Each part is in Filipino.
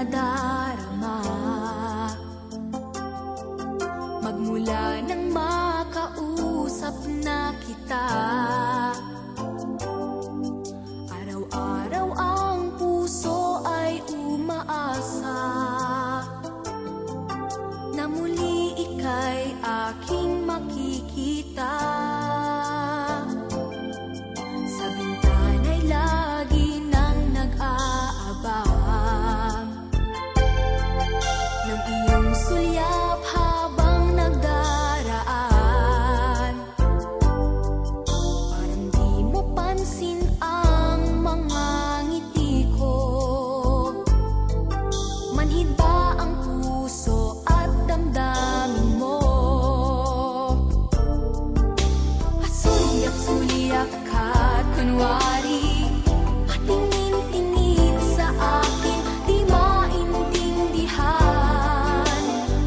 nadarama. Magmula nang makausap na kita, araw-araw ang puso ay umaasa na muli ika'y aking makikita. Sa bintana'y lagi nang nag-aabang ng iyong sulyap habang nagdaraan. Parang di mo pansin ang mga ngiti ko. Manhid ba ang puso at damdamin mo? Suliyak-suliyak ka't kunwari patingin-tingin sa akin, di maintindihan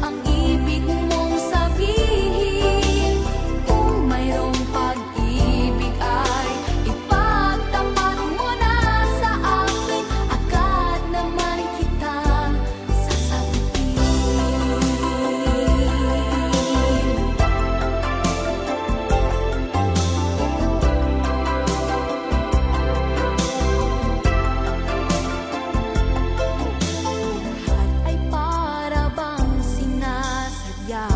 ang ibig mong sabihin. Kung mayroong pag-ibig ay ipagtapat mo na sa akin, agad naman kitang sasagutin. Lahat ay para bang sinasadya.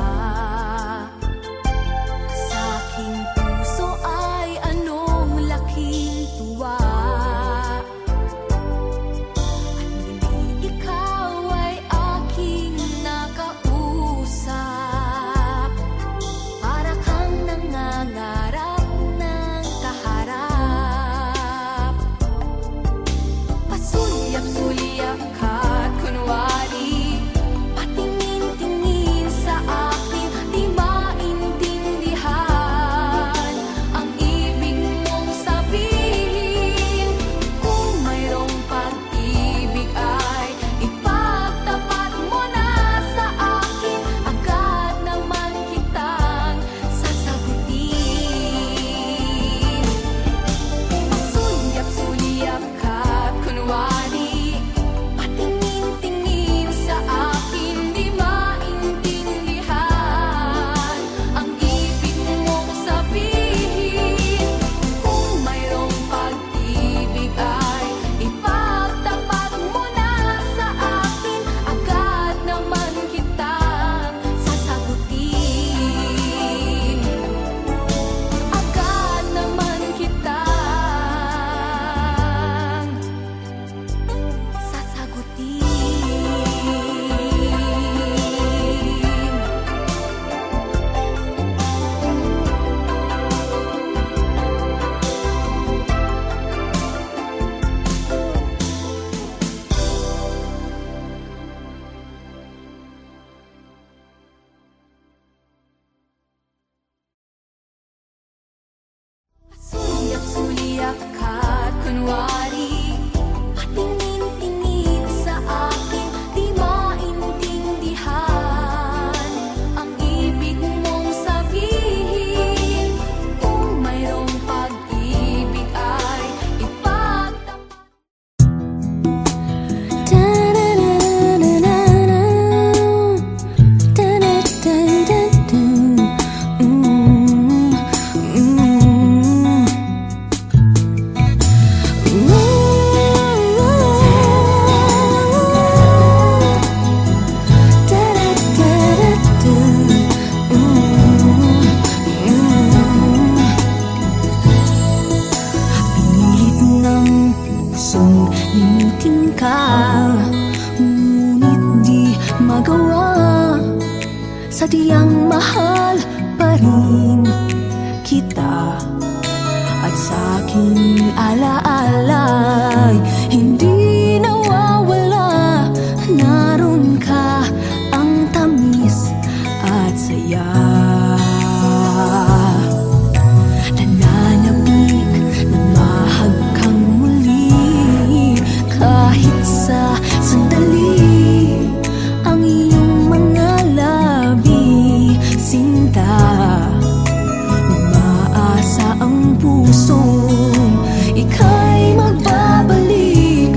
Sa aking puso ay anong laking tuwa. At muli ikaw ay aking nakausap. Para kang nangangarap ng kaharap. Pasulyap-sulyap ka't kunwari patingin-tingin sa akin, di maintindihan ang ibig mong sabihin. Kung mayroong pag-ibig ay ipagtapat mo na sa akin, agad naman kitang sasagutin. Pasulyap-sulyap ka't kunwari patingin-tingin sa akin, di maintindihan ang ibig mong sabihin. Kung mayroong pag-ibig ay ipagtapat mo na sa akin, agad naman kitang sasagutin. Agad naman kitang sasagutin. Suliyak-suliyak ka't kunwari patingin-tingin sa akin, di maintindihan ang ibig mong sabihin. Kung mayroong pag-ibig ay ipagtapat. Pinilit ng pusong limutin ka, ngunit di magawa. Sadyang mahal pa rin kita, at sa aking alaala'y hindi nawawala. Naroon ka, ang tamis at saya. Nananabik na mahag kang muli, kahit sa sandali. Ang iyong mga labi, sinta, umaasa ang pusong ika'y magbabalik.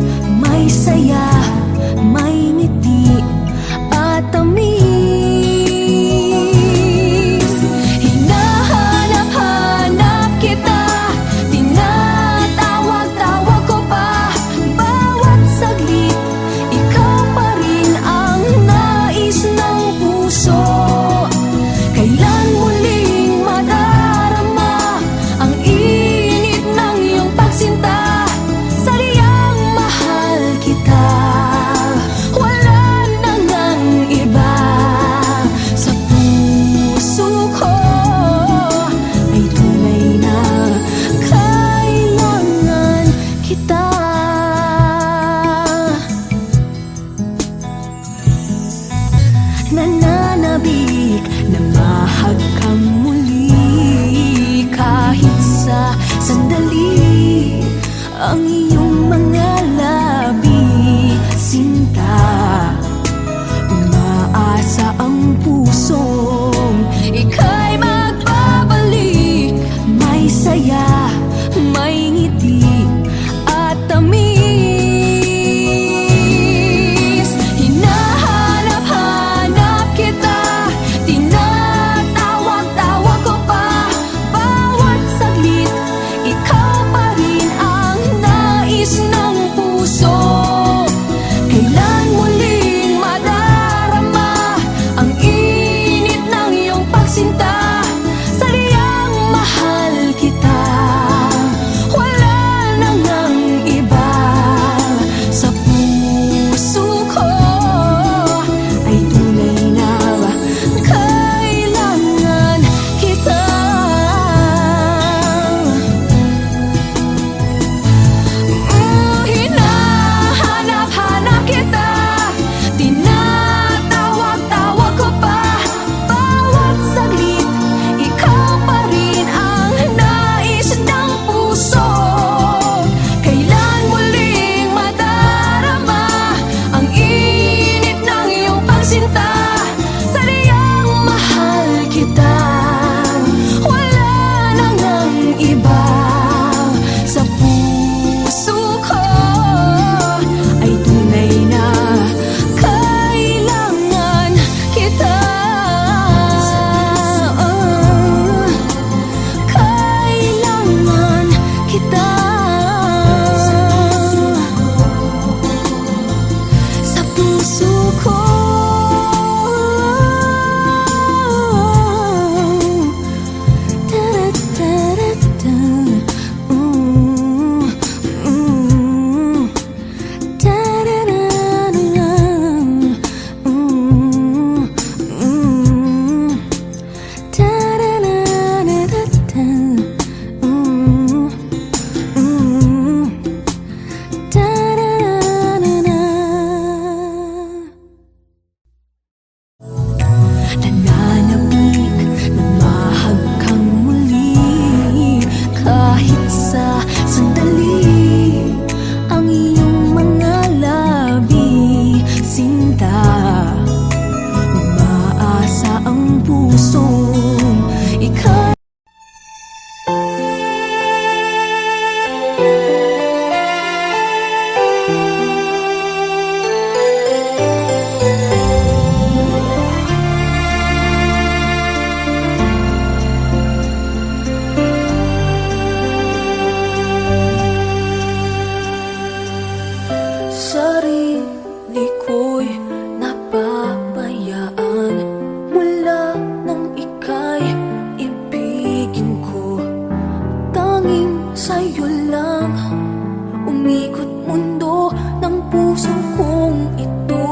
puso kong ito.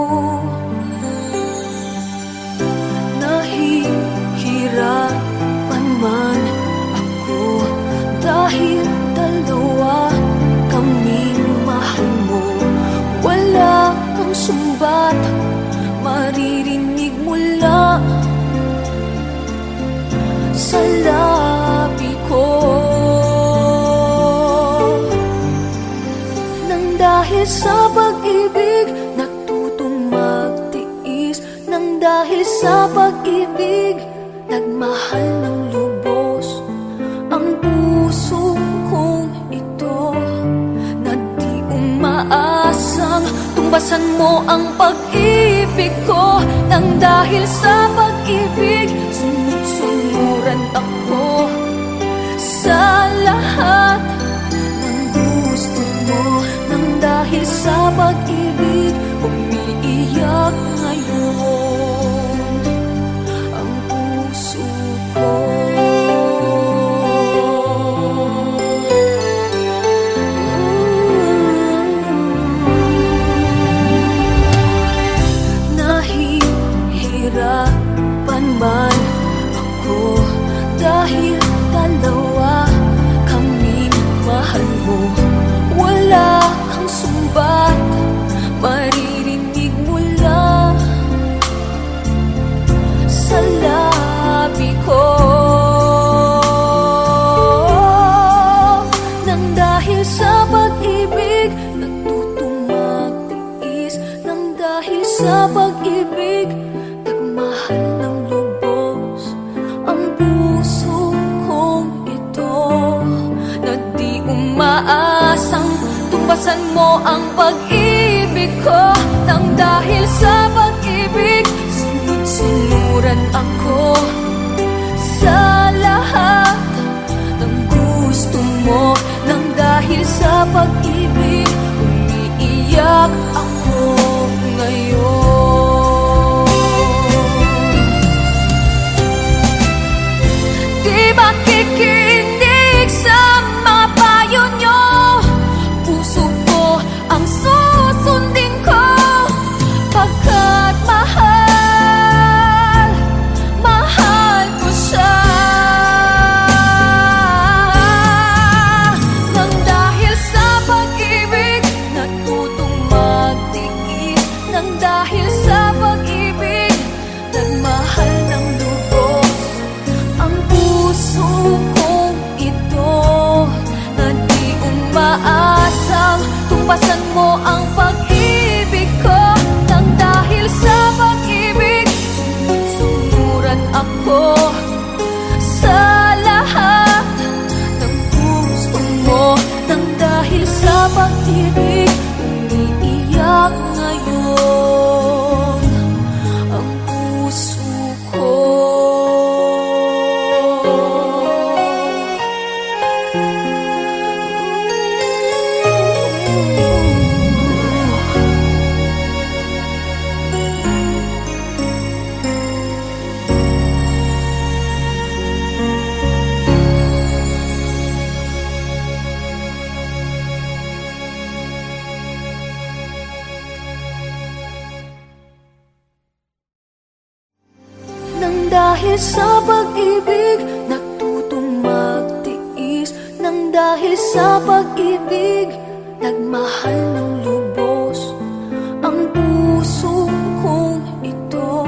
Nahihirapan man ako dahil dalawa kaming mahal mo. Wala kang sumbat, maririnig mula sa labi ko. Nang dahil sa pag-ibig natutong magtiis, nang dahil sa pag-ibig nagmahal ng lubos ang puso kong ito, na di umaasang tumbasan mo ang pag-ibig ko. Nang dahil sa pag-ibig sunod-sunuran ako sa lahat ng gusto mo. Nang dahil sa pag-ibig umiiyak ngayon ang puso ko. Nahihirapan man ako dahil dalawa kaming mahal mo. Wala kang sumbat, maririnig mula sa labi ko. Nang dahil sa pag-ibig natutong magtiis, nang dahil sa pag-ibig nagmahal ng lubos ang puso kong ito, na di umaasang tumbasan mo ang pag-ibig ko. Nang dahil sa pag-ibig sunod-sunuran ako sa lahat ng gusto mo. Nang dahil sa pag-ibig umiiyak ako ngayon. Di ba kikinig sa mga payo nyo? Puso ko ang susundin ko, pagkat mahal, mahal ko siya. Nang dahil sa pag-ibig natutong magtiis, nang dahil sa pag-ibig nagmahal ng lubos ang puso kong ito, na di umaasang tumbasan mo ang pag-ibig ko. Nang dahil sa pag-ibig sunod-sunuran ako sa lahat ng gusto mo. Nang dahil sa pag-ibig umiiyak ngayon ang puso ko. Nang dahil sa pag-ibig natutong magtiis, nang dahil sa pag-ibig nagmahal ng lubos ang puso kong ito,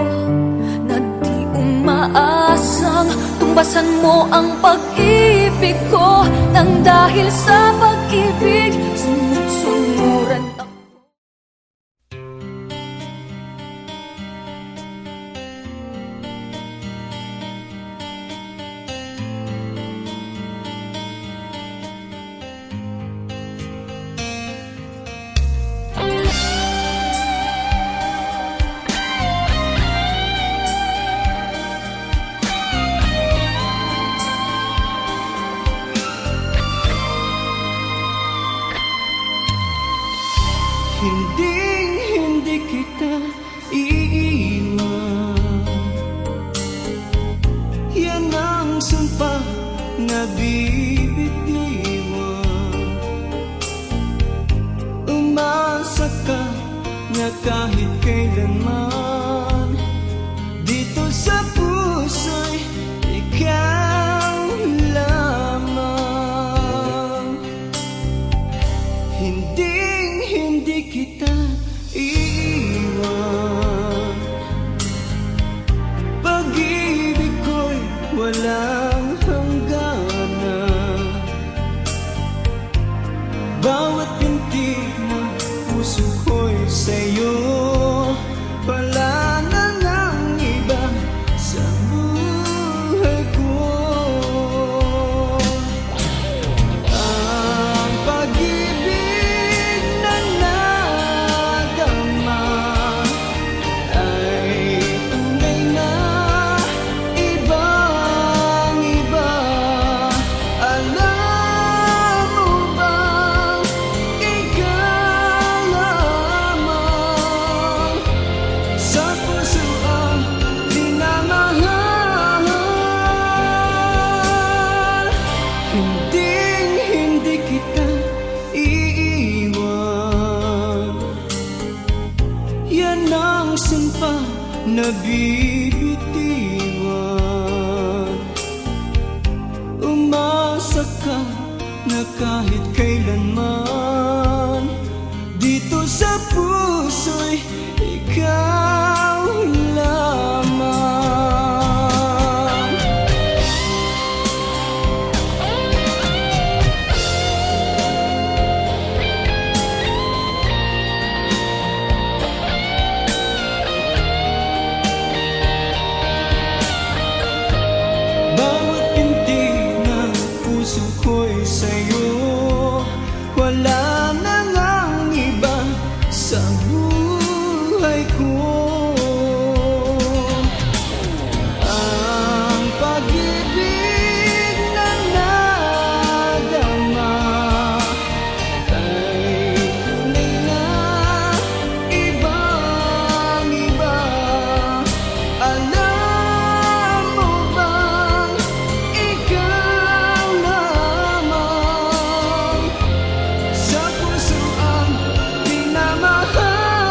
na di umaasang tumbasan mo ang pag-ibig ko. Nang dahil sa pag-ibig sunod-sunuran ako. Hindi kita iiwan. Yan ang sumpa na bibitiwan. Umasa ka hindi kita iiwan. Pag-ibig ko'y walang hangganan. Bawat pintig ng puso ko'y sa'yo. Wala na ngang iba sa buhay ko. Ang pag-ibig na nadarama ay tunay na ibang-iba. Alam mo bang ikaw lamang sa puso ang minamahal? Hindi kita iiwan. Yan ang sumpa na bibitiwan. Umasa ka na kahit kailanman dito sa puso'y ikaw lamang. Bawat pintig ng puso ko'y sa'yo. Wala na ngang iba sa buhay ko. Ang pag-ibig na nadarama ay tunay na ibang-iba. Alam mo bang ikaw lamang sa puso ang minamahal?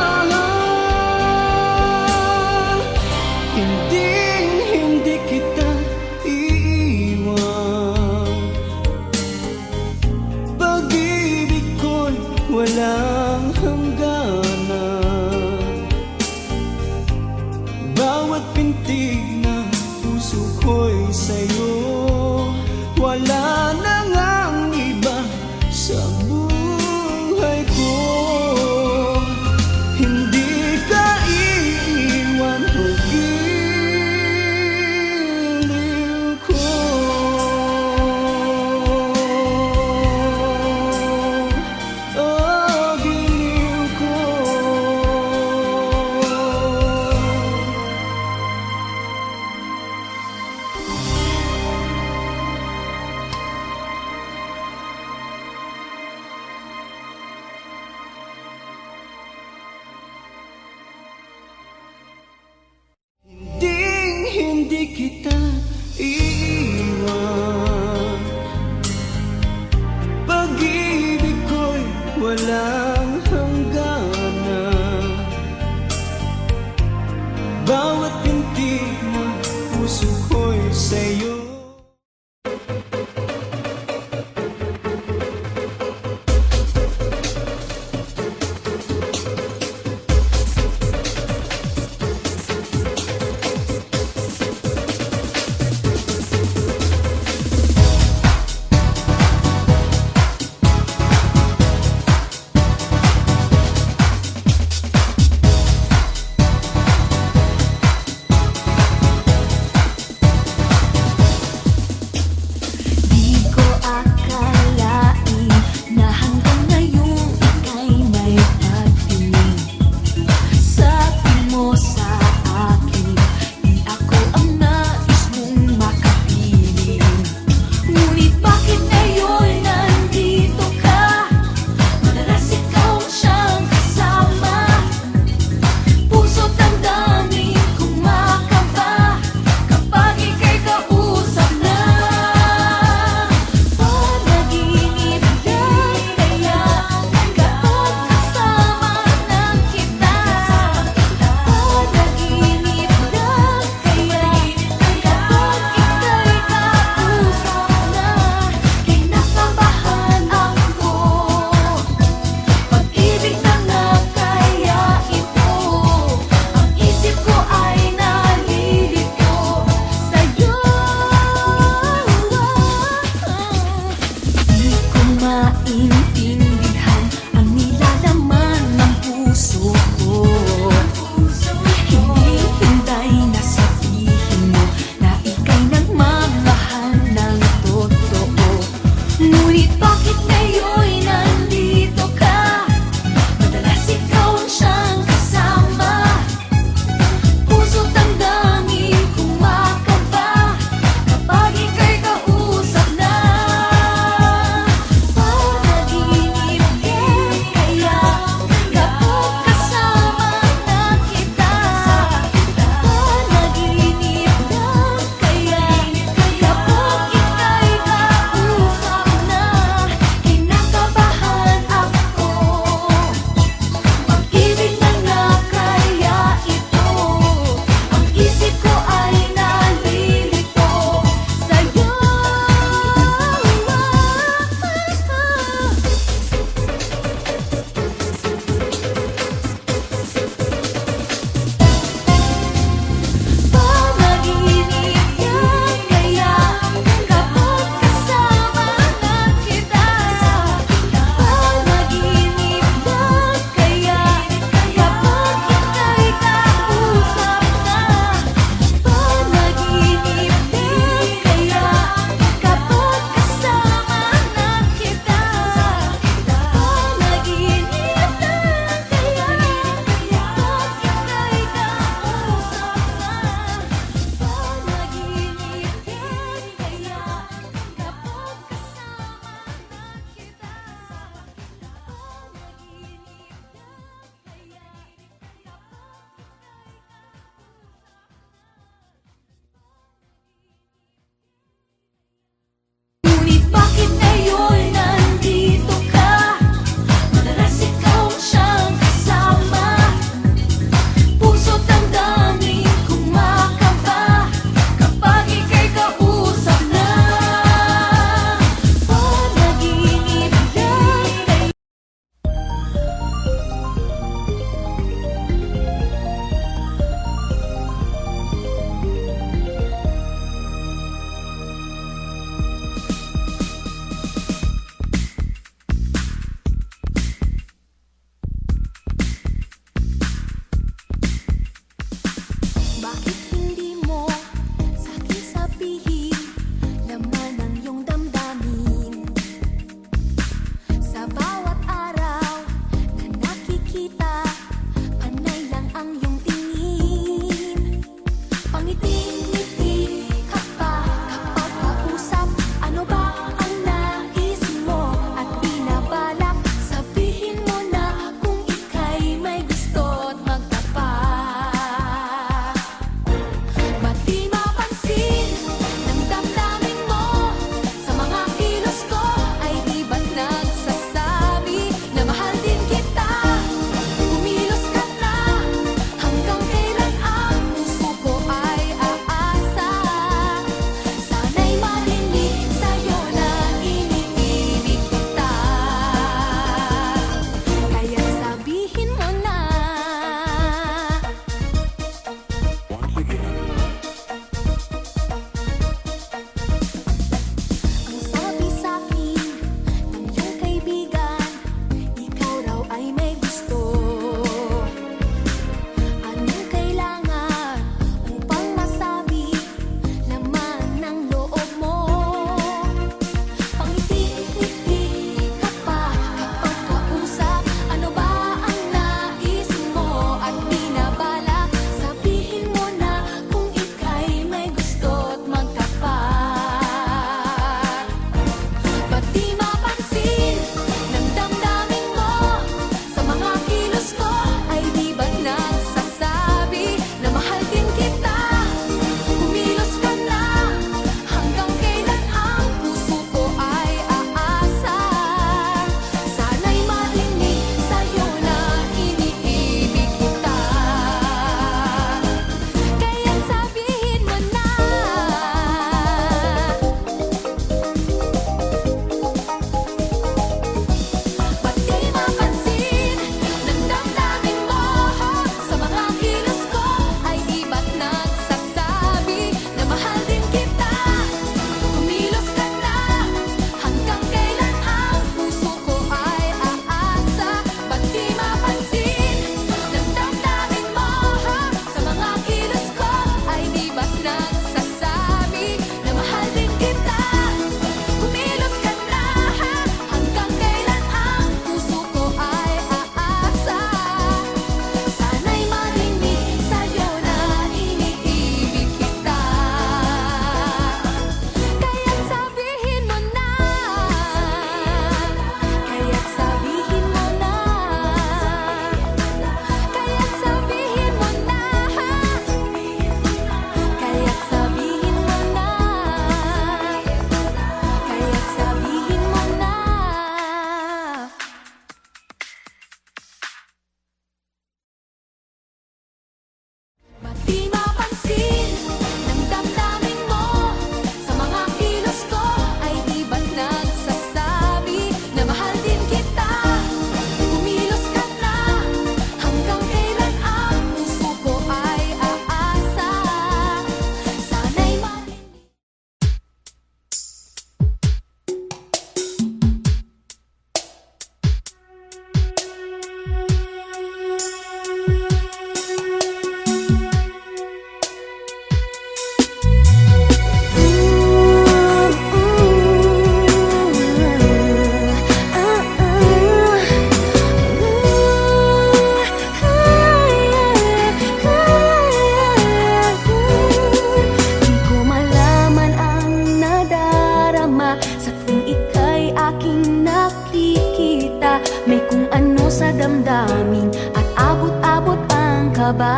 damdamin at abot-abot ang kaba.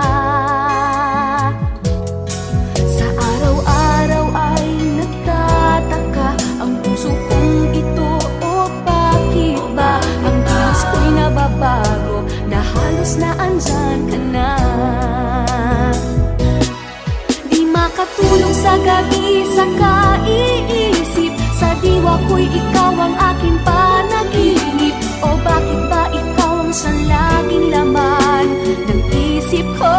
Sa araw-araw ay nagtataka ang puso kong ito, o bakit ba ang kilos ko'y nababago na halos na andyan ka na? Di makatulog sa gabi sa kaiisip, sa diwa ko'y ikaw ang aking panaginip. O bakit ba ikaw ang siyang laging laman ng isip ko?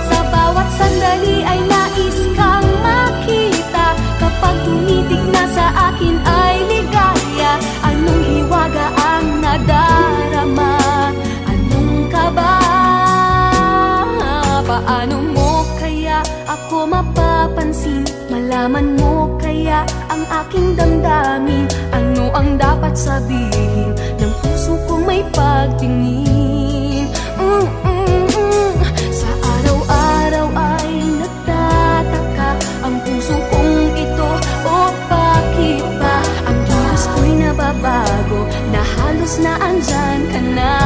Sa bawat sandali ay nais kang makita, kapag tumitig na sa akin ay ligaya. Anong hiwaga ang nadarama? Anong kaba? Paano mo kaya ako mapapansin? Malaman mo kaya ang aking damdamin? Ano ang dapat sabihin ng puso kong may pagtingin? Sa araw-araw ay nagtataka ang puso kong ito, o bakit ba ang kilos ko'y nababago na halos na andyan ka na?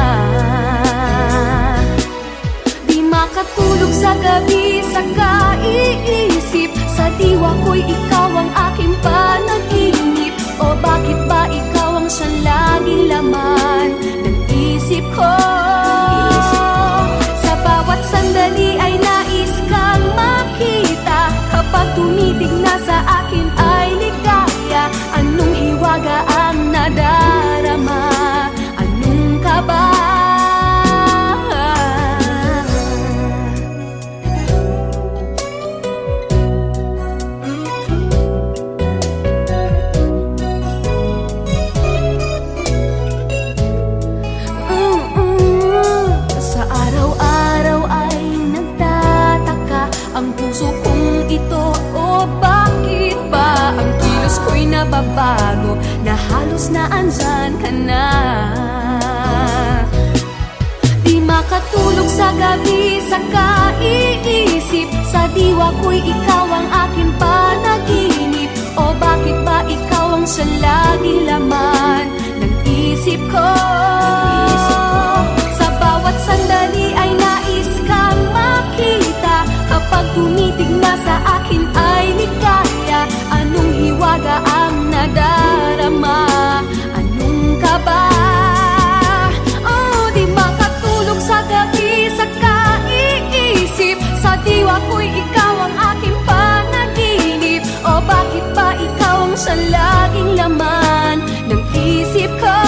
Di makatulog sa gabi sa kaiisip, sa diwa ko'y ikaw ang aking panaginip. O bakit ba ikaw ang siyang laging laman ng isip ko? Sa bawat sandali ay nais kang makita, kapag tumitig na sa akin ay ligaya. Anong hiwaga ang nadarama? Anong kaba? Ang puso kong ito, o bakit ba ang kilos ko'y nababago na halos na andyan ka na? Di makatulog sa gabi sa kaiisip, sa diwa ko'y ikaw ang aking panaginip. O bakit ba ikaw ang siyang laging laman ng isip ko? Sa bawat sandali ay nais kang makita, kapag tumitig na sa akin ay ligaya. Anong hiwaga ang nadarama? Anong kaba? Oh, di makatulog sa gabi sa kaiisip, sa diwa ko'y ikaw ang aking panaginip. O bakit ba ikaw ang siyang laging laman ng isip ko?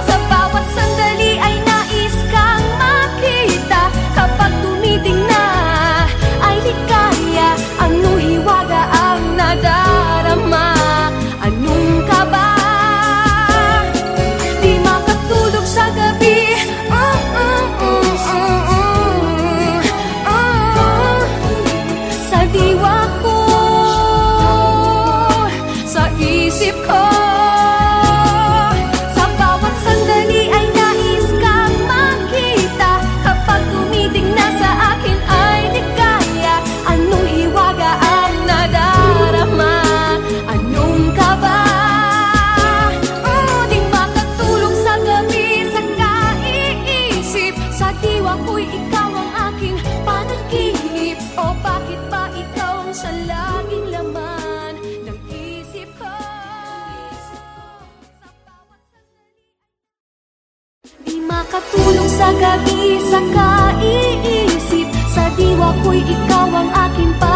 Sa bawat sandali ay nais kang makita, kapag tumiting na ay ligaya. Anong hiwaga ang nadarama? Anong kaba? Di makatulog sa gabi, sa diwa ko, sa isip ko. Sa bawat sandali ay nais kang makita, kapag tumiting na sa akin ay ligaya. Anong hiwaga ang nadarama? Anong kaba? Di makatulog sa gabi sa kaiisip, sa diwa ko'y ikaw ang aking panaginip. O bakit ba ikaw ang siyang laging laman ng isip ko? Di makatulog sa gabi sa kaiisip, sa diwa ko'y ikaw ang aking panaginip.